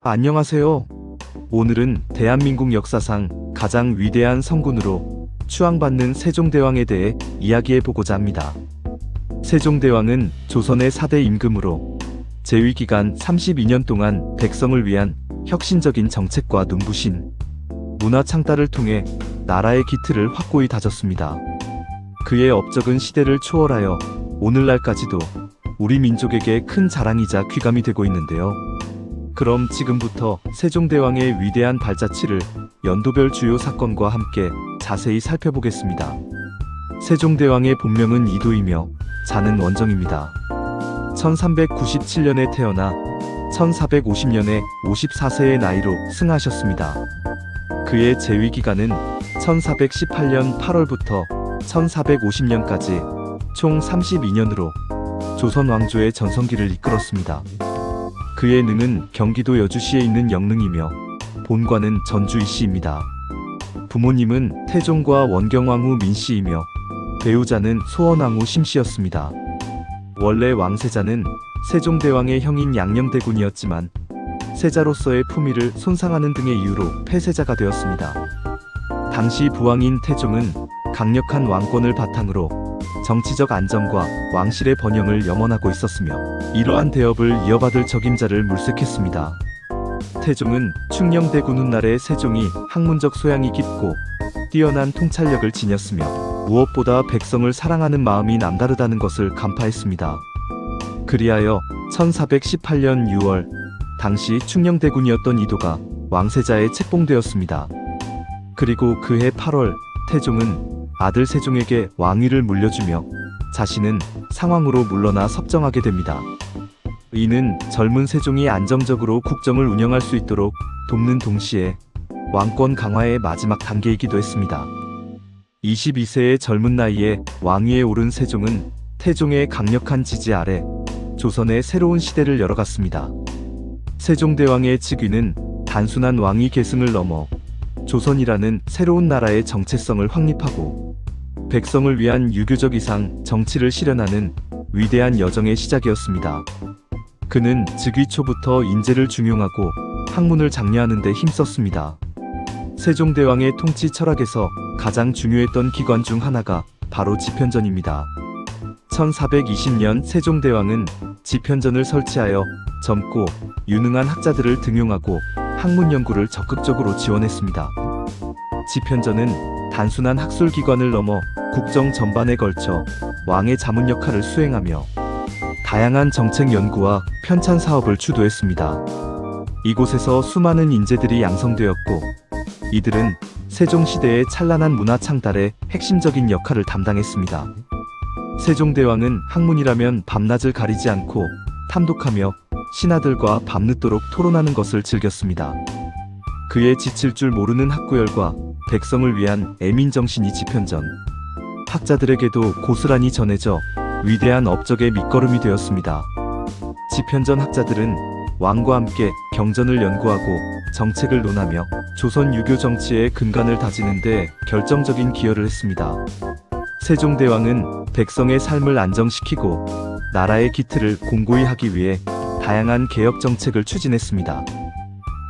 안녕하세요. 오늘은 대한민국 역사상 가장 위대한 성군으로 추앙받는 세종대왕에 대해 이야기해보고자 합니다. 세종대왕은 조선의 4대 임금으로 재위기간 32년 동안 백성을 위한 혁신적인 정책과 눈부신 문화 창달을 통해 나라의 기틀을 확고히 다졌습니다. 그의 업적은 시대를 초월하여 오늘날까지도 우리 민족에게 큰 자랑이자 귀감이 되고 있는데요. 그럼 지금부터 세종대왕의 위대한 발자취를 연도별 주요 사건과 함께 자세히 살펴보겠습니다. 세종대왕의 본명은 이도이며 자는 원정입니다. 1397년에 태어나 1450년에 54세의 나이로 승하하셨습니다. 그의 재위기간은 1418년 8월부터 1450년까지 총 32년으로 조선 왕조의 전성기를 이끌었습니다. 그의 능은 경기도 여주시에 있는 영릉이며 본관은 전주 이씨입니다. 부모님은 태종과 원경왕후 민씨이며 배우자는 소원왕후 심씨였습니다. 원래 왕세자는 세종대왕의 형인 양녕대군이었지만 세자로서의 품위를 손상하는 등의 이유로 폐세자가 되었습니다. 당시 부왕인 태종은 강력한 왕권을 바탕으로 정치적 안정과 왕실의 번영을 염원하고 있었으며 이러한 대업을 이어받을 적임자를 물색했습니다. 태종은 충녕대군 훗날의 세종이 학문적 소양이 깊고 뛰어난 통찰력을 지녔으며 무엇보다 백성을 사랑하는 마음이 남다르다는 것을 간파했습니다. 그리하여 1418년 6월 당시 충녕대군이었던 이도가 왕세자에 책봉되었습니다. 그리고 그해 8월 태종은 아들 세종에게 왕위를 물려주며 자신은 상왕으로 물러나 섭정하게 됩니다. 이는 젊은 세종이 안정적으로 국정을 운영할 수 있도록 돕는 동시에 왕권 강화의 마지막 단계이기도 했습니다. 22세의 젊은 나이에 왕위에 오른 세종은 태종의 강력한 지지 아래 조선의 새로운 시대를 열어갔습니다. 세종대왕의 즉위는 단순한 왕위 계승을 넘어 조선이라는 새로운 나라의 정체성을 확립하고 백성을 위한 유교적 이상 정치를 실현하는 위대한 여정의 시작이었습니다. 그는 즉위 초부터 인재를 중용하고 학문을 장려하는 데 힘썼습니다. 세종대왕의 통치 철학에서 가장 중요했던 기관 중 하나가 바로 집현전입니다. 1420년 세종대왕은 집현전을 설치하여 젊고 유능한 학자들을 등용하고 학문 연구를 적극적으로 지원했습니다. 집현전은 단순한 학술기관을 넘어 국정 전반에 걸쳐 왕의 자문 역할을 수행하며 다양한 정책 연구와 편찬 사업을 주도했습니다. 이곳에서 수많은 인재들이 양성되었고 이들은 세종시대의 찬란한 문화 창달에 핵심적인 역할을 담당했습니다. 세종대왕은 학문이라면 밤낮을 가리지 않고 탐독하며 신하들과 밤늦도록 토론하는 것을 즐겼습니다. 그의 지칠 줄 모르는 학구열과 백성을 위한 애민정신이 집현전 학자들에게도 고스란히 전해져 위대한 업적의 밑거름이 되었습니다. 집현전 학자들은 왕과 함께 경전을 연구하고 정책을 논하며 조선 유교 정치의 근간을 다지는 데 결정적인 기여를 했습니다. 세종대왕은 백성의 삶을 안정시키고 나라의 기틀을 공고히 하기 위해 다양한 개혁 정책을 추진했습니다.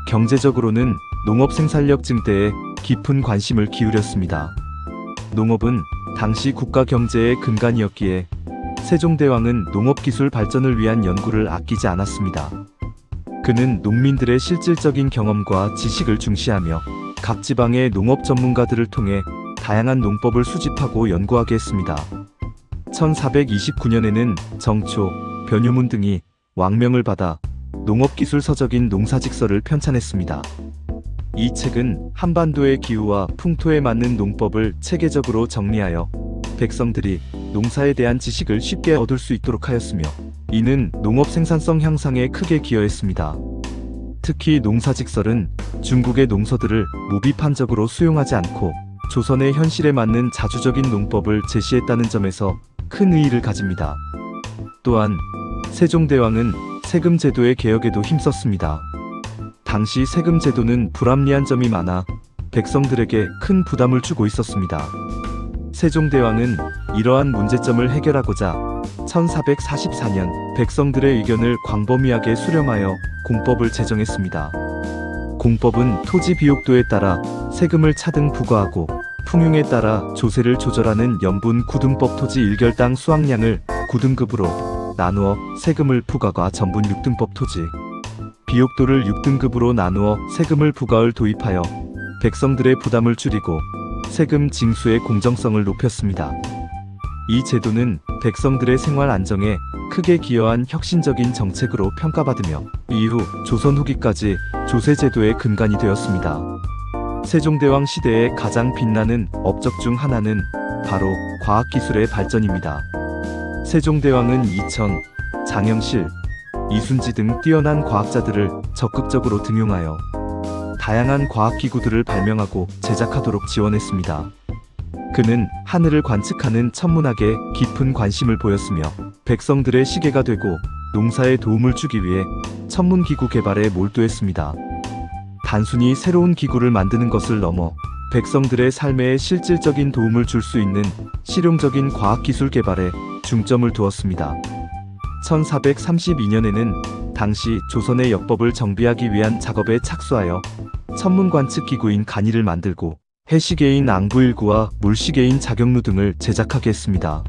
경제적으로는 농업 생산력 증대에 깊은 관심을 기울였습니다. 농업은 당시 국가 경제의 근간이었기에 세종대왕은 농업기술 발전을 위한 연구를 아끼지 않았습니다. 그는 농민들의 실질적인 경험과 지식을 중시하며 각 지방의 농업 전문가들을 통해 다양한 농법을 수집하고 연구하게 했습니다. 1429년에는 정초, 변유문 등이 왕명을 받아 농업기술 서적인 농사직서를 편찬했습니다. 이 책은 한반도의 기후와 풍토에 맞는 농법을 체계적으로 정리하여 백성들이 농사에 대한 지식을 쉽게 얻을 수 있도록 하였으며 이는 농업 생산성 향상에 크게 기여했습니다. 특히 농사직설은 중국의 농서들을 무비판적으로 수용하지 않고 조선의 현실에 맞는 자주적인 농법을 제시했다는 점에서 큰 의의를 가집니다. 또한 세종대왕은 세금 제도의 개혁에도 힘썼습니다. 당시 세금 제도는 불합리한 점이 많아 백성들에게 큰 부담을 주고 있었습니다. 세종대왕은 이러한 문제점을 해결하고자 1444년 백성들의 의견을 광범위하게 수렴하여 공법을 제정했습니다. 공법은 토지 비옥도에 따라 세금을 차등 부과하고 풍흉에 따라 조세를 조절하는 연분 구등법. 토지 1결당 수확량을 9등급으로 나누어 세금을 부과과 전분 6등법. 토지 비옥도를 6등급으로 나누어 세금을 부과를 도입하여 백성들의 부담을 줄이고 세금 징수의 공정성을 높였습니다. 이 제도는 백성들의 생활 안정에 크게 기여한 혁신적인 정책으로 평가받으며 이후 조선 후기까지 조세제도의 근간이 되었습니다. 세종대왕 시대의 가장 빛나는 업적 중 하나는 바로 과학기술의 발전입니다. 세종대왕은 이천, 장영실, 이순지 등 뛰어난 과학자들을 적극적으로 등용하여 다양한 과학기구들을 발명하고 제작하도록 지원했습니다. 그는 하늘을 관측하는 천문학에 깊은 관심을 보였으며 백성들의 시계가 되고 농사에 도움을 주기 위해 천문기구 개발에 몰두했습니다. 단순히 새로운 기구를 만드는 것을 넘어 백성들의 삶에 실질적인 도움을 줄 수 있는 실용적인 과학기술 개발에 중점을 두었습니다. 1432년에는 당시 조선의 역법을 정비하기 위한 작업에 착수하여 천문관측기구인 간이를 만들고 해시계인 앙부일구와 물시계인 자경루 등을 제작하게 했습니다.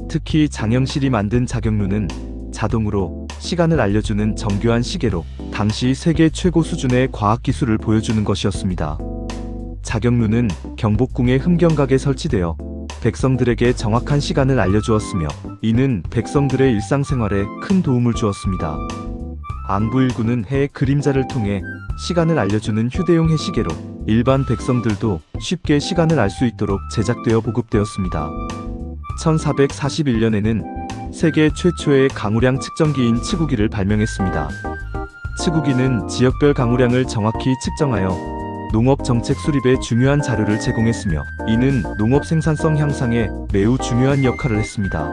특히 장영실이 만든 자경루는 자동으로 시간을 알려주는 정교한 시계로 당시 세계 최고 수준의 과학기술을 보여주는 것이었습니다. 자경루는 경복궁의 흠경각에 설치되어 백성들에게 정확한 시간을 알려주었으며 이는 백성들의 일상생활에 큰 도움을 주었습니다. 앙부일구는 해의 그림자를 통해 시간을 알려주는 휴대용 해시계로 일반 백성들도 쉽게 시간을 알 수 있도록 제작되어 보급되었습니다. 1441년에는 세계 최초의 강우량 측정기인 치구기를 발명했습니다. 치구기는 지역별 강우량을 정확히 측정하여 농업 정책 수립에 중요한 자료를 제공했으며 이는 농업 생산성 향상에 매우 중요한 역할을 했습니다.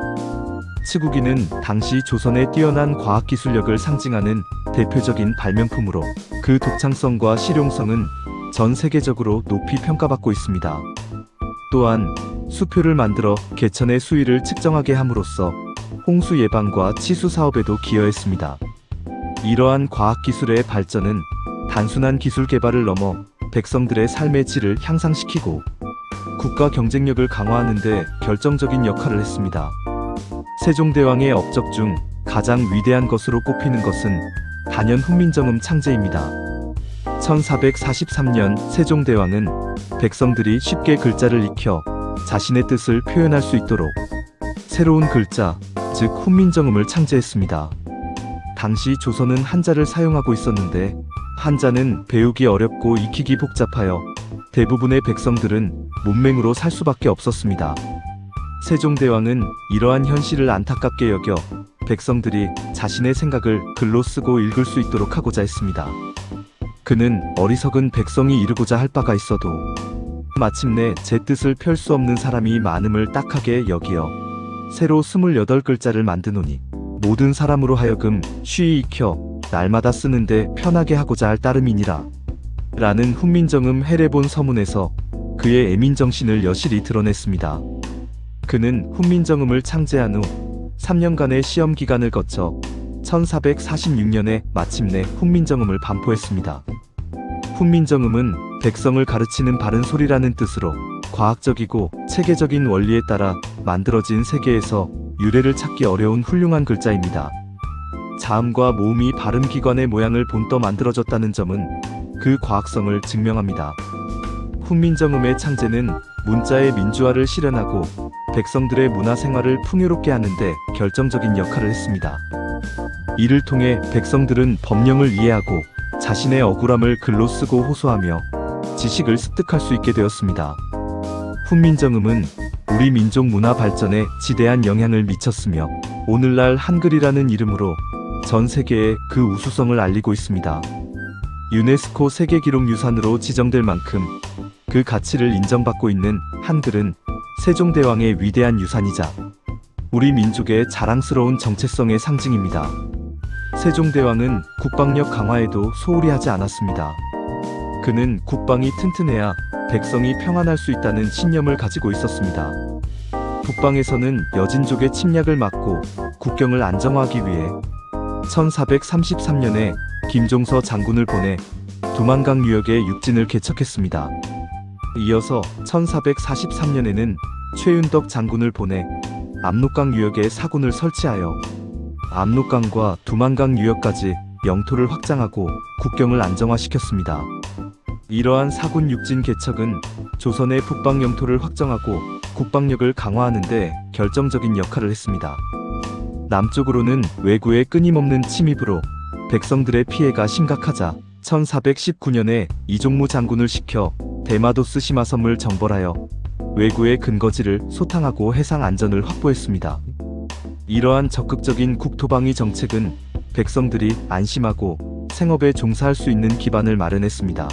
치구기는 당시 조선의 뛰어난 과학기술력을 상징하는 대표적인 발명품으로 그 독창성과 실용성은 전 세계적으로 높이 평가받고 있습니다. 또한 수표를 만들어 개천의 수위를 측정하게 함으로써 홍수 예방과 치수 사업에도 기여했습니다. 이러한 과학기술의 발전은 단순한 기술 개발을 넘어 백성들의 삶의 질을 향상시키고 국가 경쟁력을 강화하는 데 결정적인 역할을 했습니다. 세종대왕의 업적 중 가장 위대한 것으로 꼽히는 것은 단연 훈민정음 창제입니다. 1443년 세종대왕은 백성들이 쉽게 글자를 익혀 자신의 뜻을 표현할 수 있도록 새로운 글자, 즉 훈민정음을 창제했습니다. 당시 조선은 한자를 사용하고 있었는데 한자는 배우기 어렵고 익히기 복잡하여 대부분의 백성들은 문맹으로 살 수밖에 없었습니다. 세종대왕은 이러한 현실을 안타깝게 여겨 백성들이 자신의 생각을 글로 쓰고 읽을 수 있도록 하고자 했습니다. 그는 어리석은 백성이 이루고자 할 바가 있어도 마침내 제 뜻을 펼 수 없는 사람이 많음을 딱하게 여기어 새로 28글자를 만드노니 모든 사람으로 하여금 쉬이 익혀 날마다 쓰는데 편하게 하고자 할 따름이니라. 라는 훈민정음 해례본 서문에서 그의 애민정신을 여실히 드러냈습니다. 그는 훈민정음을 창제한 후 3년간의 시험 기간을 거쳐 1446년에 마침내 훈민정음을 반포했습니다. 훈민정음은 백성을 가르치는 바른 소리라는 뜻으로 과학적이고 체계적인 원리에 따라 만들어진 세계에서 유래를 찾기 어려운 훌륭한 글자입니다. 자음과 모음이 발음 기관의 모양을 본떠 만들어졌다는 점은 그 과학성을 증명합니다. 훈민정음의 창제는 문자의 민주화를 실현하고 백성들의 문화생활을 풍요롭게 하는데 결정적인 역할을 했습니다. 이를 통해 백성들은 법령을 이해하고 자신의 억울함을 글로 쓰고 호소하며 지식을 습득할 수 있게 되었습니다. 훈민정음은 우리 민족 문화 발전에 지대한 영향을 미쳤으며 오늘날 한글이라는 이름으로 전 세계에 그 우수성을 알리고 있습니다. 유네스코 세계기록유산으로 지정될 만큼 그 가치를 인정받고 있는 한글은 세종대왕의 위대한 유산이자 우리 민족의 자랑스러운 정체성의 상징입니다. 세종대왕은 국방력 강화에도 소홀히 하지 않았습니다. 그는 국방이 튼튼해야 백성이 평안할 수 있다는 신념을 가지고 있었습니다. 북방에서는 여진족의 침략을 막고 국경을 안정화하기 위해 1433년에 김종서 장군을 보내 두만강 유역에 육진을 개척했습니다. 이어서 1443년에는 최윤덕 장군을 보내 압록강 유역에 사군을 설치하여 압록강과 두만강 유역까지 영토를 확장하고 국경을 안정화시켰습니다. 이러한 사군 육진 개척은 조선의 북방 영토를 확정하고 국방력을 강화하는 데 결정적인 역할을 했습니다. 남쪽으로는 왜구의 끊임없는 침입으로 백성들의 피해가 심각하자 1419년에 이종무 장군을 시켜 대마도스 시마섬을 정벌하여 왜구의 근거지를 소탕하고 해상 안전을 확보했습니다. 이러한 적극적인 국토방위 정책은 백성들이 안심하고 생업에 종사할 수 있는 기반을 마련했습니다.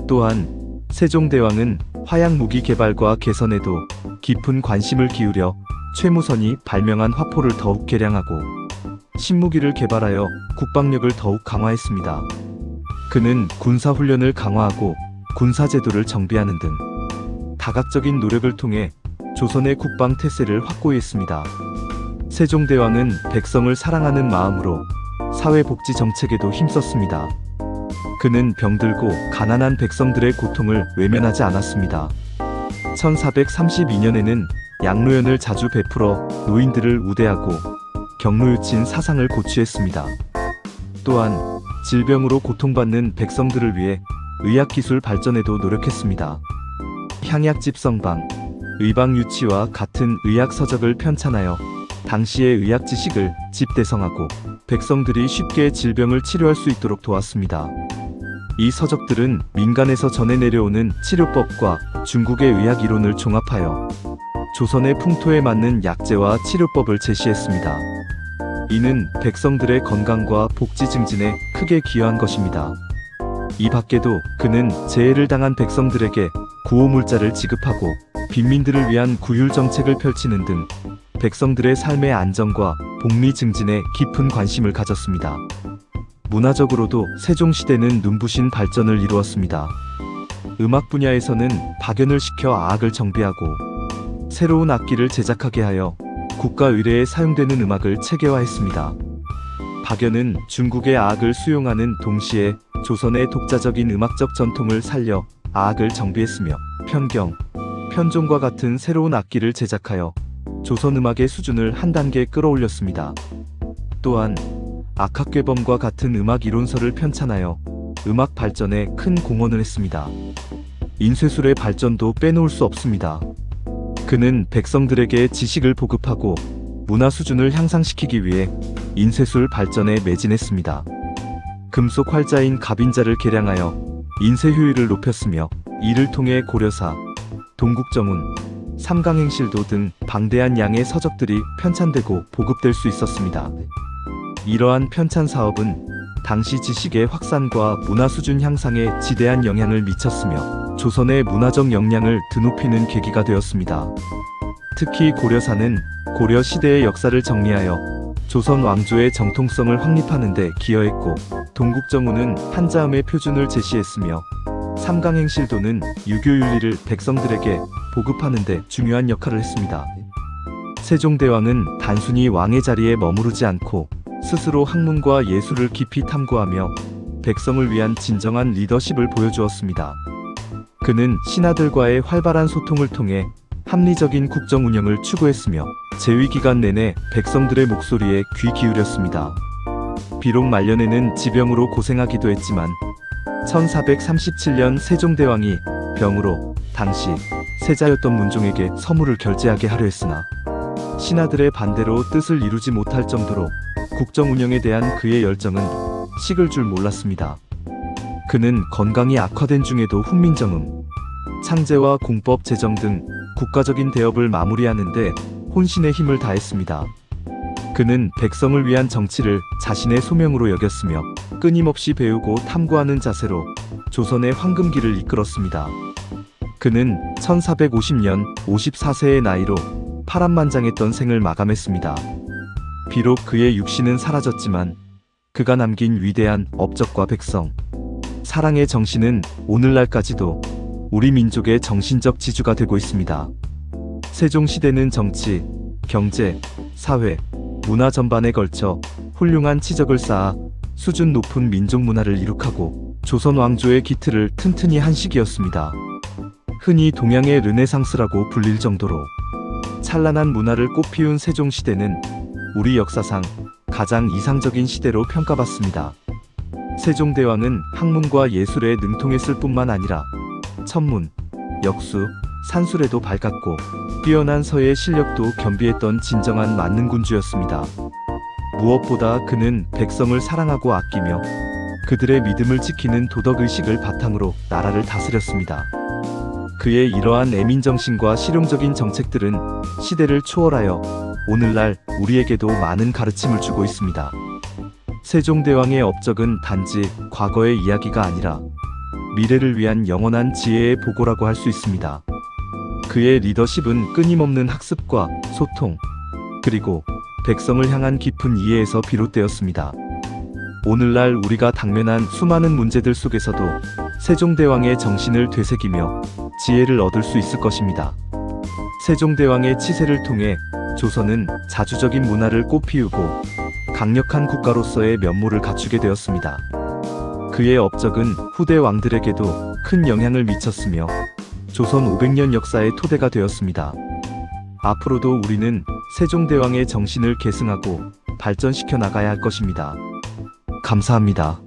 또한 세종대왕은 화약 무기 개발과 개선에도 깊은 관심을 기울여 최무선이 발명한 화포를 더욱 개량하고 신무기를 개발하여 국방력을 더욱 강화했습니다. 그는 군사훈련을 강화하고 군사제도를 정비하는 등 다각적인 노력을 통해 조선의 국방 태세를 확고히 했습니다. 세종대왕은 백성을 사랑하는 마음으로 사회복지 정책에도 힘썼습니다. 그는 병들고 가난한 백성들의 고통을 외면하지 않았습니다. 1432년에는 양로연을 자주 베풀어 노인들을 우대하고 경로유친 사상을 고취했습니다. 또한 질병으로 고통받는 백성들을 위해 의학기술 발전에도 노력했습니다. 향약집성방, 의방유치와 같은 의학서적을 편찬하여 당시의 의학 지식을 집대성하고 백성들이 쉽게 질병을 치료할 수 있도록 도왔습니다. 이 서적들은 민간에서 전해 내려오는 치료법과 중국의 의학 이론을 종합하여 조선의 풍토에 맞는 약재와 치료법을 제시했습니다. 이는 백성들의 건강과 복지 증진에 크게 기여한 것입니다. 이 밖에도 그는 재해를 당한 백성들에게 구호물자를 지급하고 빈민들을 위한 구휼 정책을 펼치는 등 백성들의 삶의 안정과 복리 증진에 깊은 관심을 가졌습니다. 문화적으로도 세종시대는 눈부신 발전을 이루었습니다. 음악 분야에서는 박연을 시켜 아악을 정비하고 새로운 악기를 제작하게 하여 국가 의례에 사용되는 음악을 체계화했습니다. 박연은 중국의 아악을 수용하는 동시에 조선의 독자적인 음악적 전통을 살려 아악을 정비했으며 편경, 편종과 같은 새로운 악기를 제작하여 조선 음악의 수준을 한 단계 끌어올렸습니다. 또한 악학괴범과 같은 음악 이론서를 편찬하여 음악 발전에 큰 공헌을 했습니다. 인쇄술의 발전도 빼놓을 수 없습니다. 그는 백성들에게 지식을 보급하고 문화 수준을 향상시키기 위해 인쇄술 발전에 매진했습니다. 금속 활자인 갑인자를 개량하여 인쇄 효율을 높였으며 이를 통해 고려사, 동국정운, 삼강행실도 등 방대한 양의 서적들이 편찬되고 보급될 수 있었습니다. 이러한 편찬 사업은 당시 지식의 확산과 문화 수준 향상에 지대한 영향을 미쳤으며 조선의 문화적 역량을 드높이는 계기가 되었습니다. 특히 고려사는 고려 시대의 역사를 정리하여 조선 왕조의 정통성을 확립하는 데 기여했고, 동국정운은 한자음의 표준을 제시했으며 삼강행실도는 유교 윤리를 백성들에게 보급하는 데 중요한 역할을 했습니다. 세종대왕은 단순히 왕의 자리에 머무르지 않고 스스로 학문과 예술을 깊이 탐구하며 백성을 위한 진정한 리더십을 보여주었습니다. 그는 신하들과의 활발한 소통을 통해 합리적인 국정 운영을 추구했으며 재위 기간 내내 백성들의 목소리에 귀 기울였습니다. 비록 말년에는 지병으로 고생하기도 했지만 1437년 세종대왕이 병으로 당시 세자였던 문종에게 서무를 결제하게 하려 했으나 신하들의 반대로 뜻을 이루지 못할 정도로 국정 운영에 대한 그의 열정은 식을 줄 몰랐습니다. 그는 건강이 악화된 중에도 훈민정음, 창제와 공법 제정 등 국가적인 대업을 마무리하는 데 혼신의 힘을 다했습니다. 그는 백성을 위한 정치를 자신의 소명으로 여겼으며 끊임없이 배우고 탐구하는 자세로 조선의 황금기를 이끌었습니다. 그는 1450년 54세의 나이로 파란만장했던 생을 마감했습니다. 비록 그의 육신은 사라졌지만 그가 남긴 위대한 업적과 백성, 사랑의 정신은 오늘날까지도 우리 민족의 정신적 지주가 되고 있습니다. 세종시대는 정치, 경제, 사회, 문화 전반에 걸쳐 훌륭한 치적을 쌓아 수준 높은 민족 문화를 이룩하고 조선 왕조의 기틀을 튼튼히 한 시기였습니다. 흔히 동양의 르네상스라고 불릴 정도로 찬란한 문화를 꽃피운 세종시대는 우리 역사상 가장 이상적인 시대로 평가받습니다. 세종대왕은 학문과 예술에 능통했을 뿐만 아니라 천문, 역수, 산술에도 밝았고 뛰어난 서예 실력도 겸비했던 진정한 만능군주였습니다. 무엇보다 그는 백성을 사랑하고 아끼며 그들의 믿음을 지키는 도덕의식을 바탕으로 나라를 다스렸습니다. 그의 이러한 애민정신과 실용적인 정책들은 시대를 초월하여 오늘날 우리에게도 많은 가르침을 주고 있습니다. 세종대왕의 업적은 단지 과거의 이야기가 아니라 미래를 위한 영원한 지혜의 보고라고 할 수 있습니다. 그의 리더십은 끊임없는 학습과 소통, 그리고 백성을 향한 깊은 이해에서 비롯되었습니다. 오늘날 우리가 당면한 수많은 문제들 속에서도 세종대왕의 정신을 되새기며 지혜를 얻을 수 있을 것입니다. 세종대왕의 치세를 통해 조선은 자주적인 문화를 꽃피우고 강력한 국가로서의 면모를 갖추게 되었습니다. 그의 업적은 후대 왕들에게도 큰 영향을 미쳤으며 조선 500년 역사의 토대가 되었습니다. 앞으로도 우리는 세종대왕의 정신을 계승하고 발전시켜 나가야 할 것입니다. 감사합니다.